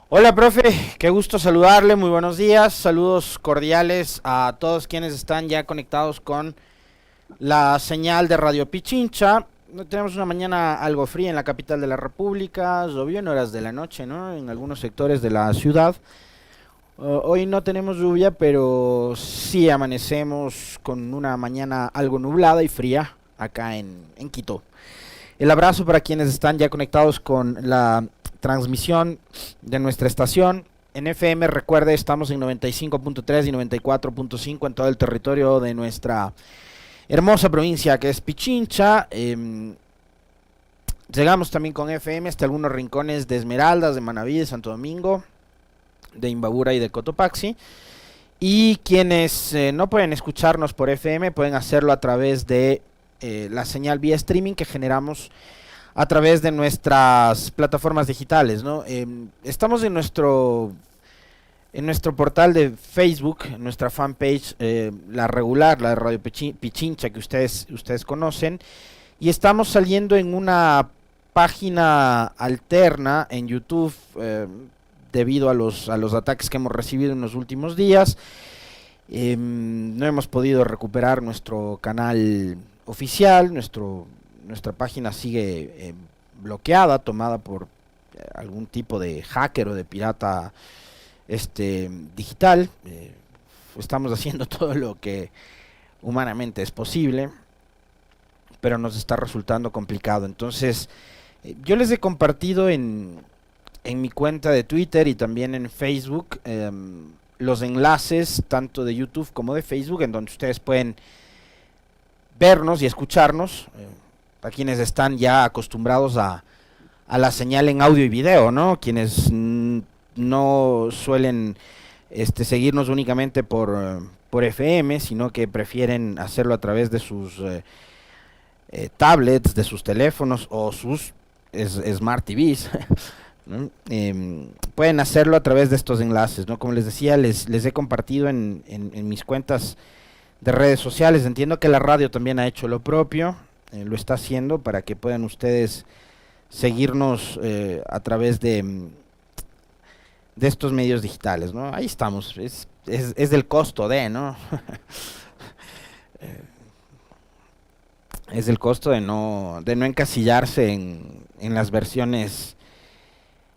Hola, profe, qué gusto saludarle, muy buenos días, saludos cordiales a todos quienes están ya conectados con la señal de Radio Pichincha. Tenemos una mañana algo fría en la capital de la República, llovió en horas de la noche, ¿no? En algunos sectores de la ciudad. Hoy no tenemos lluvia, pero sí amanecemos con una mañana algo nublada y fría acá en Quito. El abrazo para quienes están ya conectados con la transmisión de nuestra estación. En FM, recuerde, estamos en 95.3 y 94.5 en todo el territorio de nuestra hermosa provincia que es Pichincha. Llegamos también con FM hasta algunos rincones de Esmeraldas, de Manaví, de Santo Domingo, de Imbabura y de Cotopaxi. Y quienes no pueden escucharnos por FM pueden hacerlo a través de la señal vía streaming que generamos a través de nuestras plataformas digitales, ¿no? Estamos en nuestro portal de Facebook, en nuestra fanpage, la regular, la de Radio Pichincha, que ustedes conocen, y estamos saliendo en una página alterna en YouTube, debido a los ataques que hemos recibido en los últimos días. No hemos podido recuperar nuestro canal oficial, nuestra página sigue bloqueada, tomada por algún tipo de hacker o de pirata digital. Estamos haciendo todo lo que humanamente es posible, pero nos está resultando complicado. Entonces, yo les he compartido en mi cuenta de Twitter y también en Facebook los enlaces tanto de YouTube como de Facebook, en donde ustedes pueden vernos y escucharnos, a quienes están ya acostumbrados a la señal en audio y video, ¿no? Quienes no suelen seguirnos únicamente por FM, sino que prefieren hacerlo a través de sus tablets, de sus teléfonos o sus Smart TVs. ¿No? Pueden hacerlo a través de estos enlaces, ¿no? Como les decía, les he compartido en mis cuentas de redes sociales. Entiendo que la radio también ha hecho lo propio, lo está haciendo para que puedan ustedes seguirnos a través de estos medios digitales, ¿no? Ahí estamos, es del costo de, ¿no? Es el costo de no encasillarse en las versiones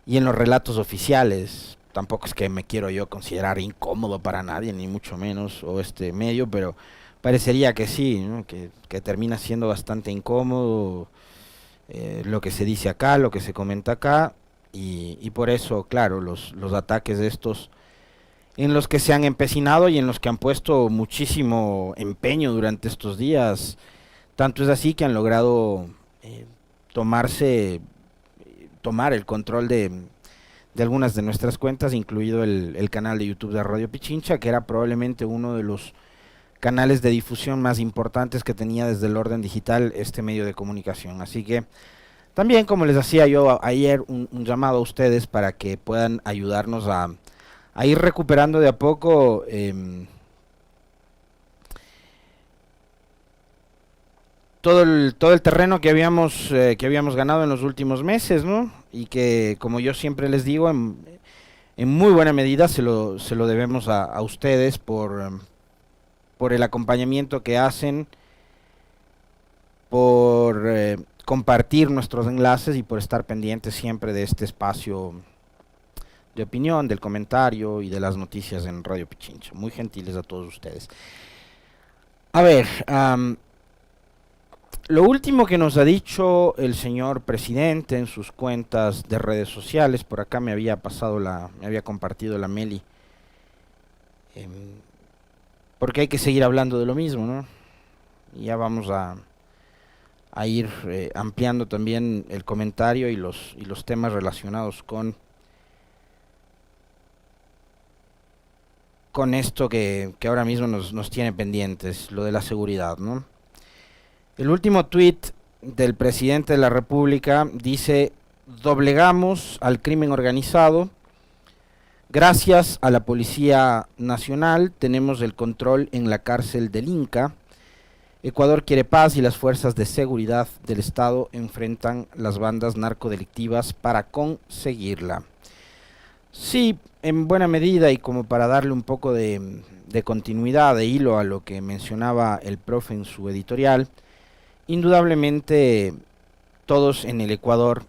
y en los relatos oficiales. Tampoco es que me quiero yo considerar incómodo para nadie, ni mucho menos, o este medio, pero parecería que sí, ¿no? Que termina siendo bastante incómodo lo que se dice acá, lo que se comenta acá, y por eso, claro, los ataques de estos en los que se han empecinado y en los que han puesto muchísimo empeño durante estos días. Tanto es así que han logrado tomar el control de algunas de nuestras cuentas, incluido el canal de YouTube de Radio Pichincha, que era probablemente uno de los canales de difusión más importantes que tenía desde el orden digital este medio de comunicación. Así que también, como les hacía yo ayer, un llamado a ustedes para que puedan ayudarnos a ir recuperando de a poco todo el terreno que habíamos ganado en los últimos meses, ¿no? Y que, como yo siempre les digo, en muy buena medida se lo debemos a ustedes por el acompañamiento que hacen, por compartir nuestros enlaces y por estar pendientes siempre de este espacio de opinión, del comentario y de las noticias en Radio Pichincha. Muy gentiles a todos ustedes. A ver, lo último que nos ha dicho el señor presidente en sus cuentas de redes sociales, por acá me había compartido la Meli, porque hay que seguir hablando de lo mismo, ¿no? Y ya vamos a ir ampliando también el comentario y los temas relacionados con esto que ahora mismo nos tiene pendientes, lo de la seguridad, ¿no? El último tuit del presidente de la República dice: doblegamos al crimen organizado, gracias a la Policía Nacional tenemos el control en la cárcel del Inca, Ecuador quiere paz y las fuerzas de seguridad del Estado enfrentan las bandas narcodelictivas para conseguirla. Sí, en buena medida y como para darle un poco de continuidad, de hilo a lo que mencionaba el profe en su editorial, indudablemente todos en el Ecuador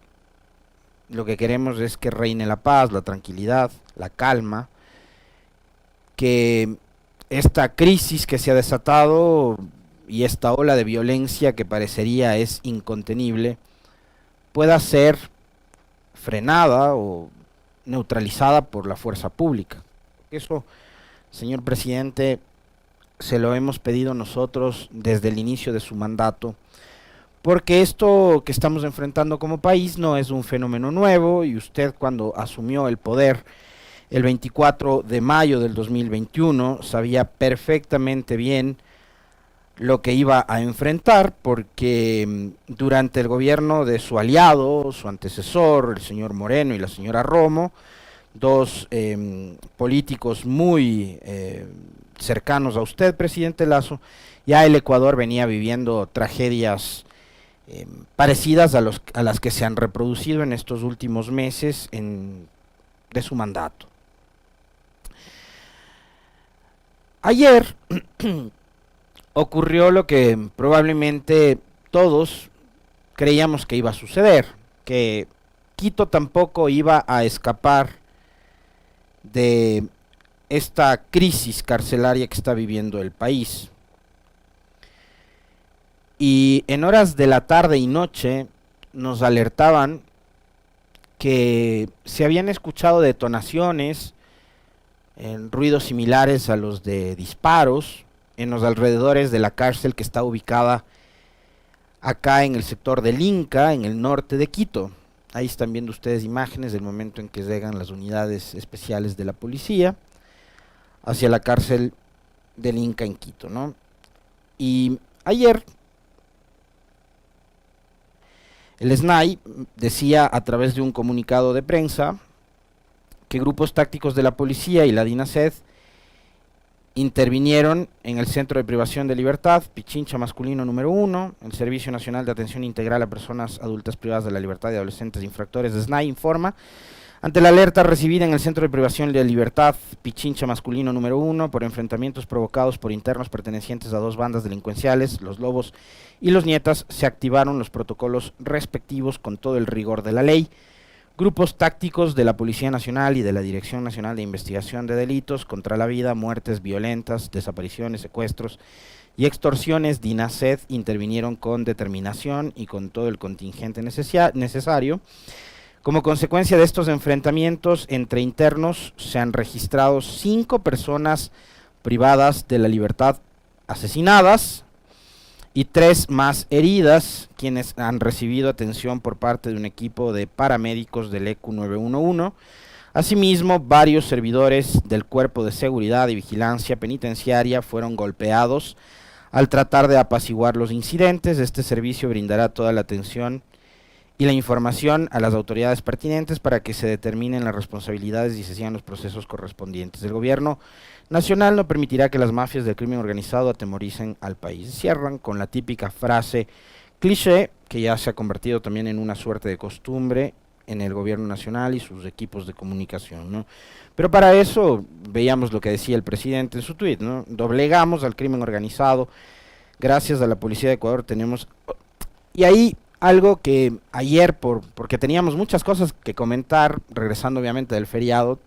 lo que queremos es que reine la paz, la tranquilidad, la calma, que esta crisis que se ha desatado y esta ola de violencia que parecería es incontenible pueda ser frenada o neutralizada por la fuerza pública. Eso, señor presidente, se lo hemos pedido nosotros desde el inicio de su mandato, porque esto que estamos enfrentando como país no es un fenómeno nuevo y usted cuando asumió el poder el 24 de mayo del 2021 sabía perfectamente bien lo que iba a enfrentar, porque durante el gobierno de su aliado, su antecesor, el señor Moreno y la señora Romo, dos políticos muy cercanos a usted, presidente Lazo, ya el Ecuador venía viviendo tragedias parecidas a las que se han reproducido en estos últimos meses de su mandato. Ayer ocurrió lo que probablemente todos creíamos que iba a suceder, que Quito tampoco iba a escapar de esta crisis carcelaria que está viviendo el país. Y en horas de la tarde y noche nos alertaban que se habían escuchado detonaciones, ruidos similares a los de disparos en los alrededores de la cárcel que está ubicada acá en el sector del Inca, en el norte de Quito. Ahí están viendo ustedes imágenes del momento en que llegan las unidades especiales de la policía hacia la cárcel del Inca en Quito, ¿no? Y ayer el SNAI decía a través de un comunicado de prensa que grupos tácticos de la policía y la DINASED intervinieron en el Centro de Privación de Libertad, Pichincha Masculino número 1, el Servicio Nacional de Atención Integral a Personas Adultas Privadas de la Libertad y Adolescentes Infractores de SNAI informa, ante la alerta recibida en el Centro de Privación de Libertad, Pichincha Masculino número 1, por enfrentamientos provocados por internos pertenecientes a dos bandas delincuenciales, los Lobos y los Nietas, se activaron los protocolos respectivos con todo el rigor de la ley. Grupos tácticos de la Policía Nacional y de la Dirección Nacional de Investigación de Delitos contra la Vida, muertes violentas, desapariciones, secuestros y extorsiones, DINASED, intervinieron con determinación y con todo el contingente necesario. Como consecuencia de estos enfrentamientos entre internos, se han registrado 5 personas privadas de la libertad asesinadas y 3 más heridas, quienes han recibido atención por parte de un equipo de paramédicos del ECU 911. Asimismo, varios servidores del Cuerpo de Seguridad y Vigilancia Penitenciaria fueron golpeados al tratar de apaciguar los incidentes. Este servicio brindará toda la atención y la información a las autoridades pertinentes para que se determinen las responsabilidades y se sigan los procesos correspondientes. El gobierno nacional no permitirá que las mafias del crimen organizado atemoricen al país. Cierran con la típica frase cliché, que ya se ha convertido también en una suerte de costumbre en el gobierno nacional y sus equipos de comunicación, ¿no? Pero para eso veíamos lo que decía el presidente en su tuit, ¿no? Doblegamos al crimen organizado, gracias a la Policía de Ecuador tenemos... Y ahí algo que ayer, porque teníamos muchas cosas que comentar, regresando obviamente del feriado,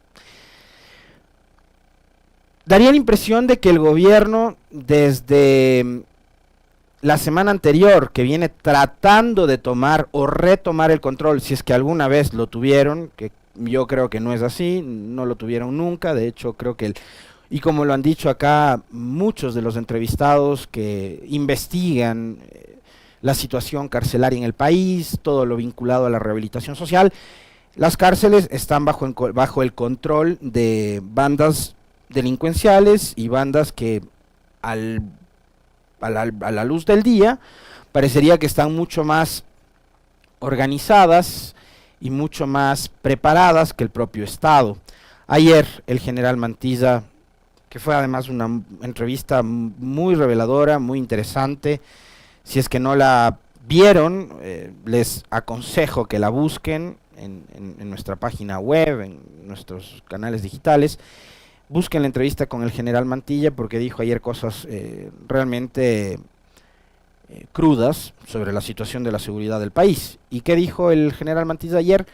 daría la impresión de que el gobierno desde la semana anterior, que viene tratando de tomar o retomar el control, si es que alguna vez lo tuvieron, que yo creo que no es así, no lo tuvieron nunca, de hecho creo que y como lo han dicho acá muchos de los entrevistados que investigan la situación carcelaria en el país, todo lo vinculado a la rehabilitación social, las cárceles están bajo el control de bandas delincuenciales y bandas que a la luz del día parecería que están mucho más organizadas y mucho más preparadas que el propio Estado. Ayer el general Mantilla, que fue además una entrevista muy reveladora, muy interesante, si es que no la vieron, les aconsejo que la busquen, en nuestra página web, en nuestros canales digitales. Busquen la entrevista con el general Mantilla, porque dijo ayer cosas realmente crudas sobre la situación de la seguridad del país. ¿Y qué dijo el general Mantilla ayer?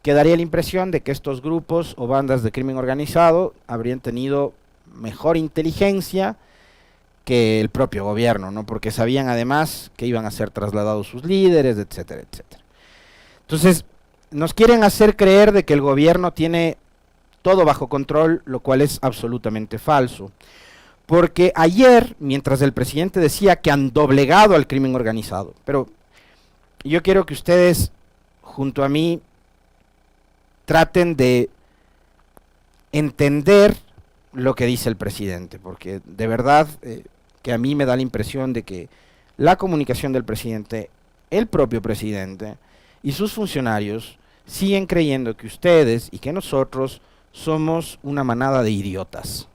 Que daría la impresión de que estos grupos o bandas de crimen organizado habrían tenido mejor inteligencia que el propio gobierno, ¿no? Porque sabían además que iban a ser trasladados sus líderes, etcétera, etcétera. Entonces, nos quieren hacer creer de que el gobierno tiene todo bajo control, lo cual es absolutamente falso. Porque ayer, mientras el presidente decía que han doblegado al crimen organizado, pero yo quiero que ustedes, junto a mí, traten de entender lo que dice el presidente, porque de verdad que a mí me da la impresión de que la comunicación del presidente, el propio presidente y sus funcionarios siguen creyendo que ustedes y que nosotros somos una manada de idiotas.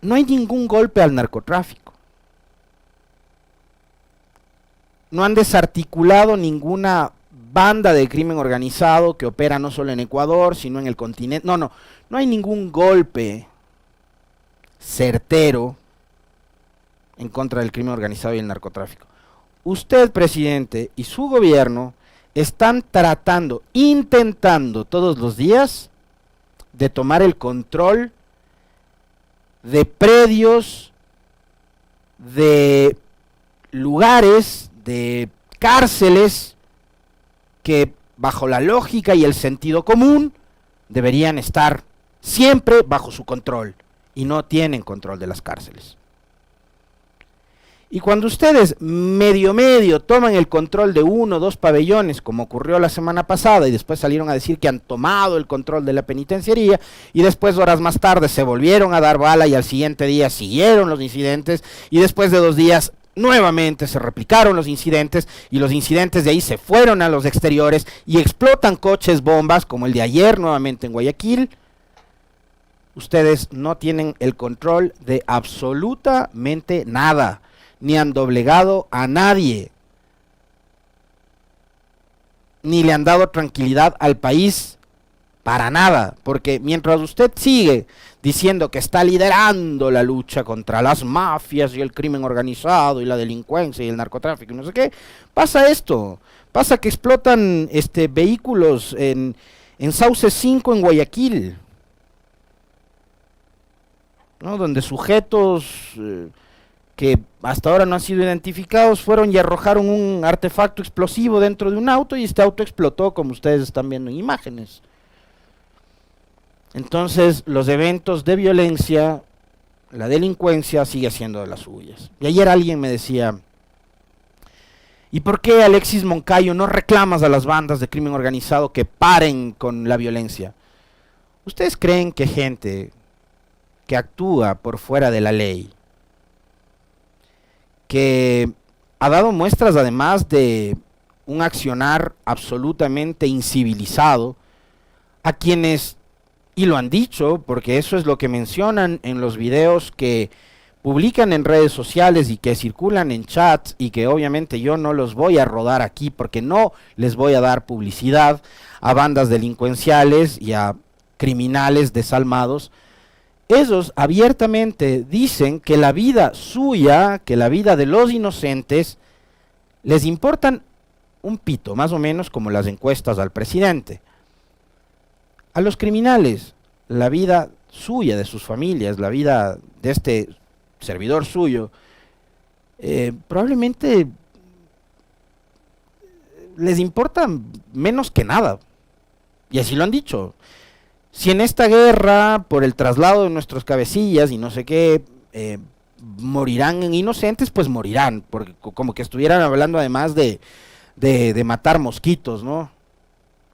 No hay ningún golpe al narcotráfico. No han desarticulado ninguna banda de crimen organizado que opera no solo en Ecuador, sino en el continente. No hay ningún golpe certero en contra del crimen organizado y el narcotráfico. Usted, presidente, y su gobierno están tratando, intentando todos los días de tomar el control de predios, de lugares, de cárceles que bajo la lógica y el sentido común deberían estar siempre bajo su control, y no tienen control de las cárceles. Y cuando ustedes medio toman el control de 1 o 2 pabellones, como ocurrió la semana pasada, y después salieron a decir que han tomado el control de la penitenciaría, y después horas más tarde se volvieron a dar bala, y al siguiente día siguieron los incidentes, y después de 2 días nuevamente se replicaron los incidentes, y los incidentes de ahí se fueron a los exteriores, y explotan coches bombas, como el de ayer nuevamente en Guayaquil. Ustedes no tienen el control de absolutamente nada, ni han doblegado a nadie, ni le han dado tranquilidad al país para nada, porque mientras usted sigue diciendo que está liderando la lucha contra las mafias y el crimen organizado y la delincuencia y el narcotráfico y no sé qué, pasa esto, pasa que explotan vehículos en Sauce 5 en Guayaquil, ¿no? Donde sujetos que hasta ahora no han sido identificados fueron y arrojaron un artefacto explosivo dentro de un auto, y este auto explotó, como ustedes están viendo en imágenes. Entonces, los eventos de violencia, la delincuencia sigue haciendo de las suyas. Y ayer alguien me decía, ¿y por qué, Alexis Moncayo, no reclamas a las bandas de crimen organizado que paren con la violencia? ¿Ustedes creen que gente que actúa por fuera de la ley, que ha dado muestras además de un accionar absolutamente incivilizado, a quienes, y lo han dicho, porque eso es lo que mencionan en los videos que publican en redes sociales y que circulan en chats, y que obviamente yo no los voy a rodar aquí porque no les voy a dar publicidad a bandas delincuenciales y a criminales desalmados? Ellos abiertamente dicen que la vida suya, que la vida de los inocentes, les importan un pito, más o menos como las encuestas al presidente. A los criminales, la vida suya, de sus familias, la vida de este servidor suyo, probablemente les importa menos que nada. Y así lo han dicho. Si en esta guerra, por el traslado de nuestros cabecillas y no sé qué, morirán en inocentes, pues morirán, porque como que estuvieran hablando además de matar mosquitos, ¿no?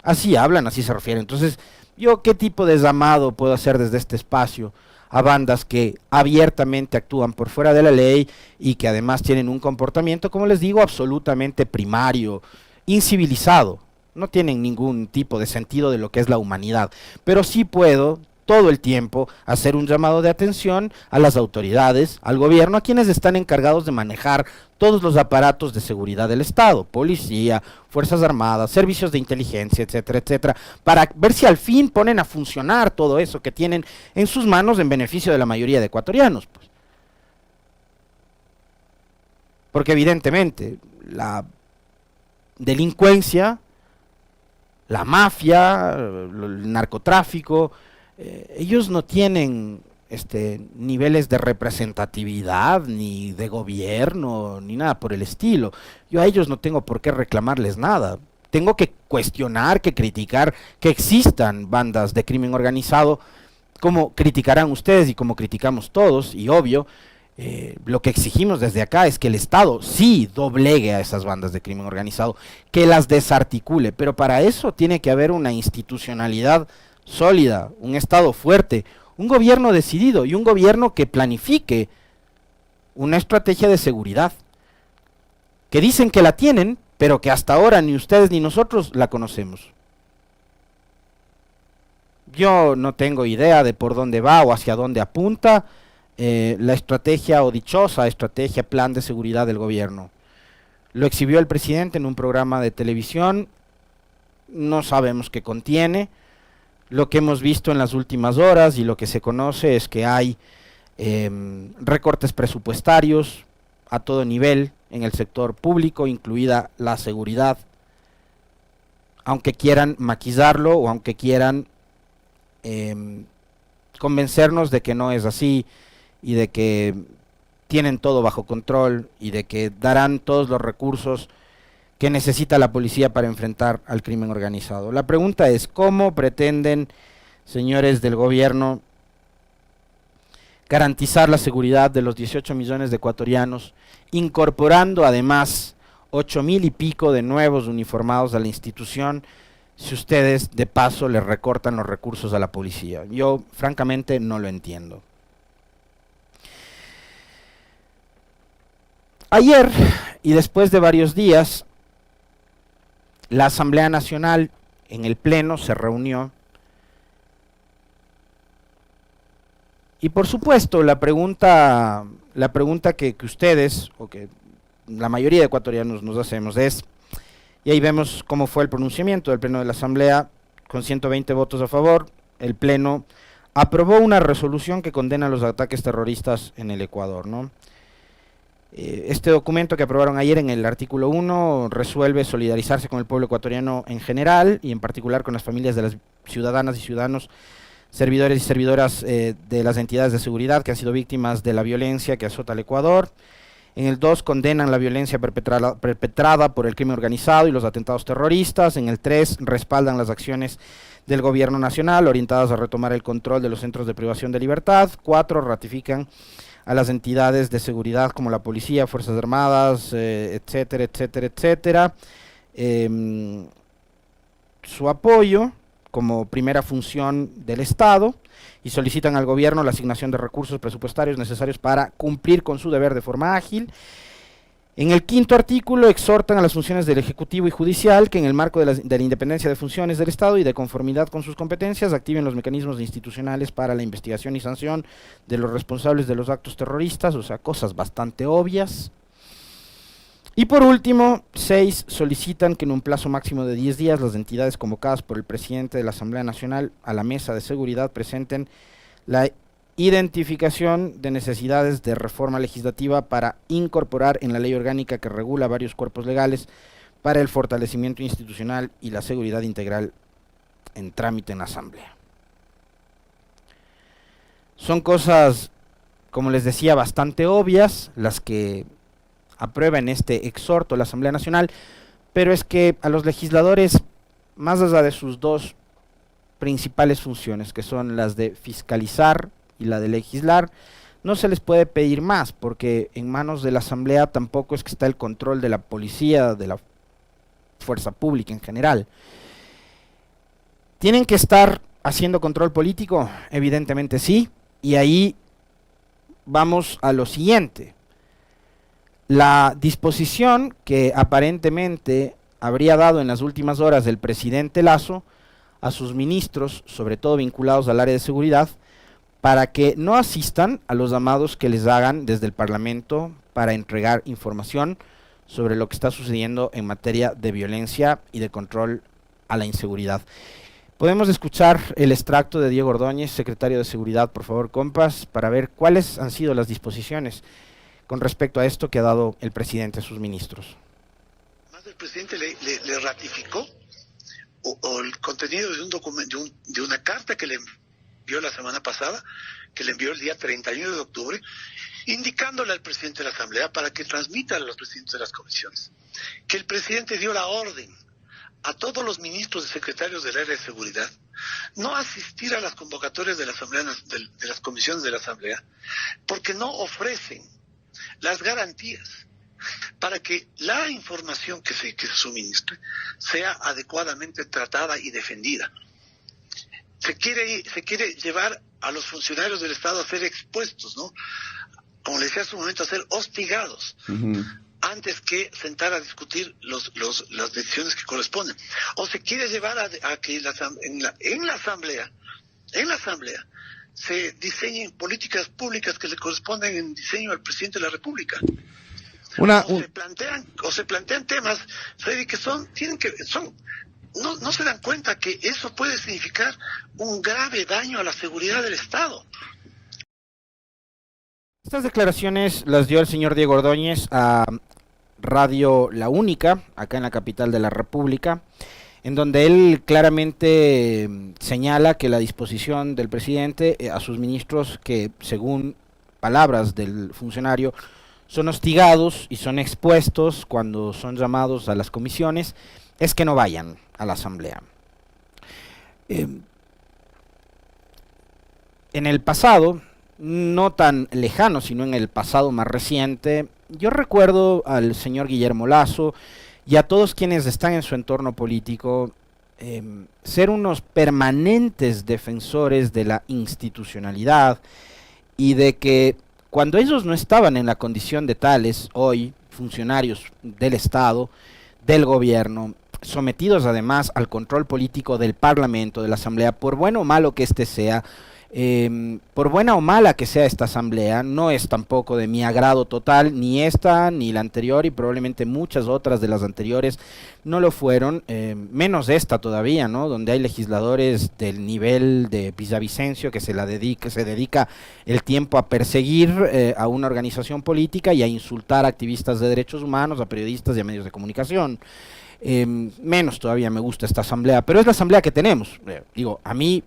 Así hablan, así se refieren. Entonces, ¿yo qué tipo de llamado puedo hacer desde este espacio a bandas que abiertamente actúan por fuera de la ley y que además tienen un comportamiento, como les digo, absolutamente primario, incivilizado? No tienen ningún tipo de sentido de lo que es la humanidad. Pero sí puedo todo el tiempo hacer un llamado de atención a las autoridades, al gobierno, a quienes están encargados de manejar todos los aparatos de seguridad del Estado, policía, fuerzas armadas, servicios de inteligencia, etcétera, etcétera, para ver si al fin ponen a funcionar todo eso que tienen en sus manos en beneficio de la mayoría de ecuatorianos, pues. Porque evidentemente la delincuencia, la mafia, el narcotráfico, ellos no tienen niveles de representatividad, ni de gobierno, ni nada por el estilo. Yo a ellos no tengo por qué reclamarles nada. Tengo que cuestionar, que criticar que existan bandas de crimen organizado, como criticarán ustedes y como criticamos todos, y obvio, lo que exigimos desde acá es que el Estado sí doblegue a esas bandas de crimen organizado, que las desarticule, pero para eso tiene que haber una institucionalidad sólida, un Estado fuerte, un gobierno decidido y un gobierno que planifique una estrategia de seguridad, que dicen que la tienen, pero que hasta ahora ni ustedes ni nosotros la conocemos. Yo no tengo idea de por dónde va o hacia dónde apunta la estrategia o dichosa estrategia, plan de seguridad del gobierno. Lo exhibió el presidente en un programa de televisión, no sabemos qué contiene. Lo que hemos visto en las últimas horas y lo que se conoce es que hay recortes presupuestarios a todo nivel en el sector público, incluida la seguridad, aunque quieran maquillarlo o aunque quieran convencernos de que no es así y de que tienen todo bajo control y de que darán todos los recursos que necesita la policía para enfrentar al crimen organizado. La pregunta es, ¿cómo pretenden, señores del gobierno, garantizar la seguridad de los 18 millones de ecuatorianos, incorporando además 8,000 y pico de nuevos uniformados a la institución, si ustedes de paso le recortan los recursos a la policía? Yo francamente no lo entiendo. Ayer, y después de varios días, la Asamblea Nacional en el Pleno se reunió y por supuesto la pregunta que ustedes, o que la mayoría de ecuatorianos nos hacemos es, y ahí vemos cómo fue el pronunciamiento del Pleno de la Asamblea, con 120 votos a favor, el Pleno aprobó una resolución que condena los ataques terroristas en el Ecuador, ¿no? Este documento que aprobaron ayer en el artículo 1 resuelve solidarizarse con el pueblo ecuatoriano en general y en particular con las familias de las ciudadanas y ciudadanos, servidores y servidoras de las entidades de seguridad que han sido víctimas de la violencia que azota al Ecuador. En el 2 condenan la violencia perpetrada por el crimen organizado y los atentados terroristas. En el 3 respaldan las acciones del gobierno nacional orientadas a retomar el control de los centros de privación de libertad. 4 ratifican a las entidades de seguridad como la policía, fuerzas armadas, etcétera, etcétera, etcétera, su apoyo como primera función del Estado y solicitan al gobierno la asignación de recursos presupuestarios necesarios para cumplir con su deber de forma ágil. En el 5º artículo exhortan a las funciones del Ejecutivo y Judicial que en el marco de la independencia de funciones del Estado y de conformidad con sus competencias activen los mecanismos institucionales para la investigación y sanción de los responsables de los actos terroristas, o sea, cosas bastante obvias. Y por último, 6 solicitan que en un plazo máximo de 10 días las entidades convocadas por el presidente de la Asamblea Nacional a la mesa de seguridad presenten la identificación de necesidades de reforma legislativa para incorporar en la ley orgánica que regula varios cuerpos legales para el fortalecimiento institucional y la seguridad integral en trámite en la Asamblea. Son cosas, como les decía, bastante obvias las que aprueba en este exhorto la Asamblea Nacional, pero es que a los legisladores, más allá de sus dos principales funciones, que son las de fiscalizar y la de legislar, no se les puede pedir más, porque en manos de la Asamblea tampoco es que está el control de la policía, de la fuerza pública en general. ¿Tienen que estar haciendo control político? Evidentemente sí, y ahí vamos a lo siguiente. La disposición que aparentemente habría dado en las últimas horas el presidente Lasso a sus ministros, sobre todo vinculados al área de seguridad, para que no asistan a los llamados que les hagan desde el Parlamento para entregar información sobre lo que está sucediendo en materia de violencia y de control a la inseguridad. Podemos escuchar el extracto de Diego Ordóñez, secretario de Seguridad, por favor, compas, para ver cuáles han sido las disposiciones con respecto a esto que ha dado el presidente a sus ministros. Más el presidente le ratificó o el contenido de un documento, de una carta que le envió la semana pasada, que le envió el día 31 de octubre, indicándole al presidente de la Asamblea para que transmita a los presidentes de las comisiones que el presidente dio la orden a todos los ministros y secretarios del área de seguridad no asistir a las convocatorias de la Asamblea, de las comisiones de la Asamblea, porque no ofrecen las garantías para que la información que se suministre sea adecuadamente tratada y defendida. Se quiere llevar a los funcionarios del Estado a ser expuestos, ¿no? Como le decía hace un momento, a ser hostigados. Antes que sentar a discutir las decisiones que corresponden. O se quiere llevar a que en la Asamblea se diseñen políticas públicas que le corresponden en diseño al presidente de la República. Se plantean temas, Freddy, que no se dan cuenta que eso puede significar un grave daño a la seguridad del Estado. Estas declaraciones las dio el señor Diego Ordóñez a Radio La Única, acá en la capital de la República, en donde él claramente señala que la disposición del presidente a sus ministros, que según palabras del funcionario, son hostigados y son expuestos cuando son llamados a las comisiones, es que no vayan a la Asamblea. En el pasado, no tan lejano, sino en el pasado más reciente, yo recuerdo al señor Guillermo Lasso y a todos quienes están en su entorno político ser unos permanentes defensores de la institucionalidad y de que cuando ellos no estaban en la condición de tales, hoy, funcionarios del Estado, del gobierno, sometidos además al control político del Parlamento, de la Asamblea, por bueno o malo que éste sea, por buena o mala que sea esta asamblea, no es tampoco de mi agrado total, ni esta, ni la anterior, y probablemente muchas otras de las anteriores no lo fueron, menos esta todavía, ¿no? Donde hay legisladores del nivel de Villavicencio que se dedica el tiempo a perseguir a una organización política y a insultar a activistas de derechos humanos, a periodistas y a medios de comunicación. Menos todavía me gusta esta asamblea, pero es la asamblea que tenemos. A mí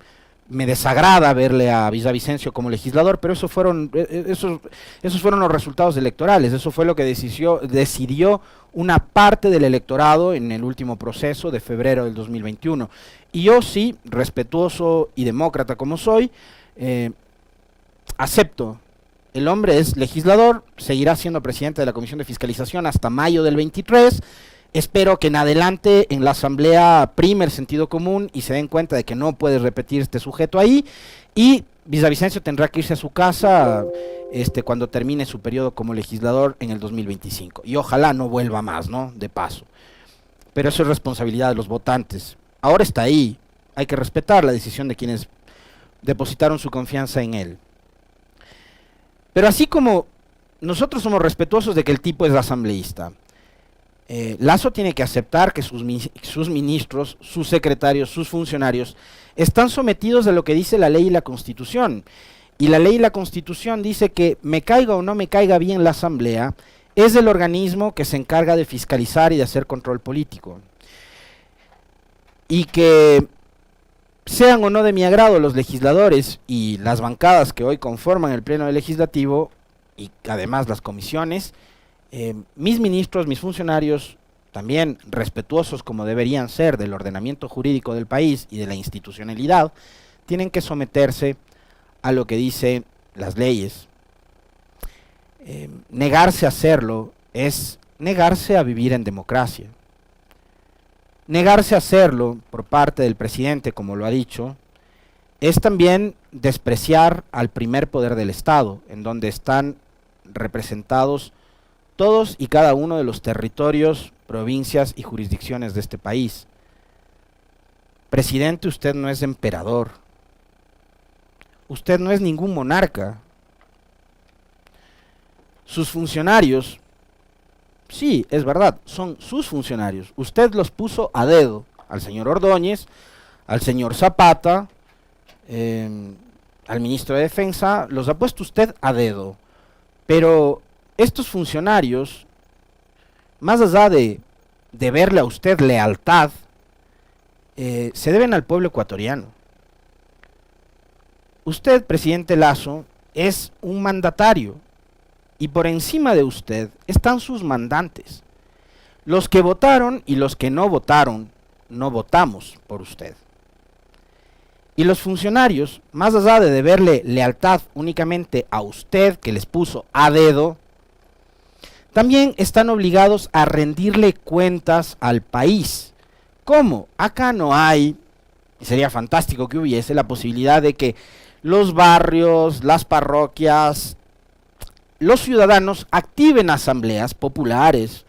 me desagrada verle a Villavicencio como legislador, pero esos fueron los resultados electorales, eso fue lo que decidió una parte del electorado en el último proceso de febrero del 2021. Y yo sí, respetuoso y demócrata como soy, acepto. El hombre es legislador, seguirá siendo presidente de la Comisión de Fiscalización hasta mayo del 23. Espero que en adelante en la asamblea prime el sentido común y se den cuenta de que no puede repetir este sujeto ahí, y Villavicencio tendrá que irse a su casa cuando termine su periodo como legislador en el 2025. Y ojalá no vuelva más, ¿no? De paso. Pero eso es responsabilidad de los votantes. Ahora está ahí. Hay que respetar la decisión de quienes depositaron su confianza en él. Pero así como nosotros somos respetuosos de que el tipo es asambleísta, Lasso tiene que aceptar que sus ministros, sus secretarios, sus funcionarios están sometidos a lo que dice la ley y la Constitución. Y la ley y la Constitución dice que, me caiga o no me caiga bien la Asamblea, es el organismo que se encarga de fiscalizar y de hacer control político. Y que sean o no de mi agrado los legisladores y las bancadas que hoy conforman el Pleno Legislativo, y además las comisiones, mis ministros, mis funcionarios, también respetuosos como deberían ser del ordenamiento jurídico del país y de la institucionalidad, tienen que someterse a lo que dicen las leyes. Negarse a hacerlo es negarse a vivir en democracia. Negarse a hacerlo por parte del presidente, como lo ha dicho, es también despreciar al primer poder del Estado, en donde están representados todos y cada uno de los territorios, provincias y jurisdicciones de este país. Presidente, usted no es emperador. Usted no es ningún monarca. Sus funcionarios, sí, es verdad, son sus funcionarios. Usted los puso a dedo, al señor Ordóñez, al señor Zapata, al ministro de Defensa, los ha puesto usted a dedo. Pero estos funcionarios, más allá de verle a usted lealtad, se deben al pueblo ecuatoriano. Usted, presidente Lasso, es un mandatario, y por encima de usted están sus mandantes. Los que votaron y los que no votaron, no votamos por usted. Y los funcionarios, más allá de deberle lealtad únicamente a usted, que les puso a dedo, también están obligados a rendirle cuentas al país. ¿Cómo? Acá no hay, y sería fantástico que hubiese, la posibilidad de que los barrios, las parroquias, los ciudadanos activen asambleas populares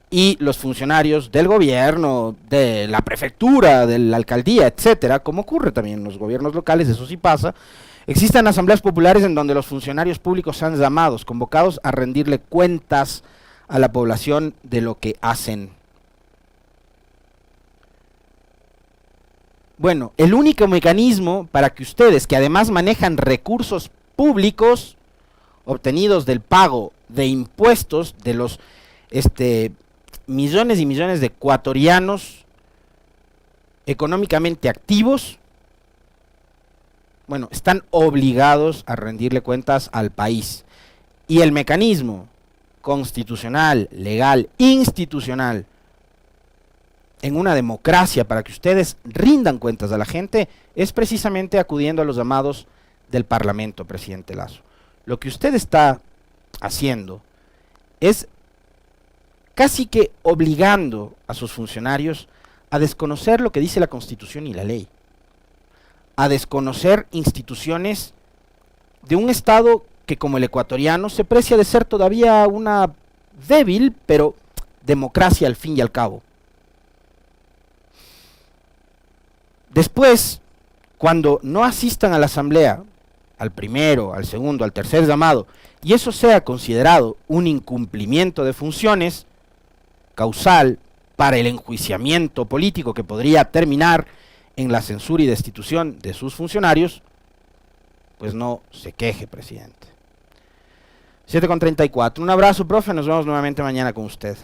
y los funcionarios del gobierno, de la prefectura, de la alcaldía, etcétera, como ocurre también en los gobiernos locales, eso sí pasa. Existen asambleas populares en donde los funcionarios públicos sean llamados, convocados a rendirle cuentas a la población de lo que hacen. Bueno, el único mecanismo para que ustedes, que además manejan recursos públicos obtenidos del pago de impuestos de los millones y millones de ecuatorianos económicamente activos, bueno, están obligados a rendirle cuentas al país. Y el mecanismo constitucional, legal, institucional, en una democracia para que ustedes rindan cuentas a la gente, es precisamente acudiendo a los llamados del Parlamento, presidente Lasso. Lo que usted está haciendo es casi que obligando a sus funcionarios a desconocer lo que dice la Constitución y la ley, a desconocer instituciones de un Estado que, como el ecuatoriano, se precia de ser todavía una débil, pero democracia al fin y al cabo. Después, cuando no asistan a la asamblea, al primero, al segundo, al tercer llamado, y eso sea considerado un incumplimiento de funciones causal para el enjuiciamiento político que podría terminar en la censura y destitución de sus funcionarios, pues no se queje, presidente. 7:34. Un abrazo, profe, nos vemos nuevamente mañana con usted.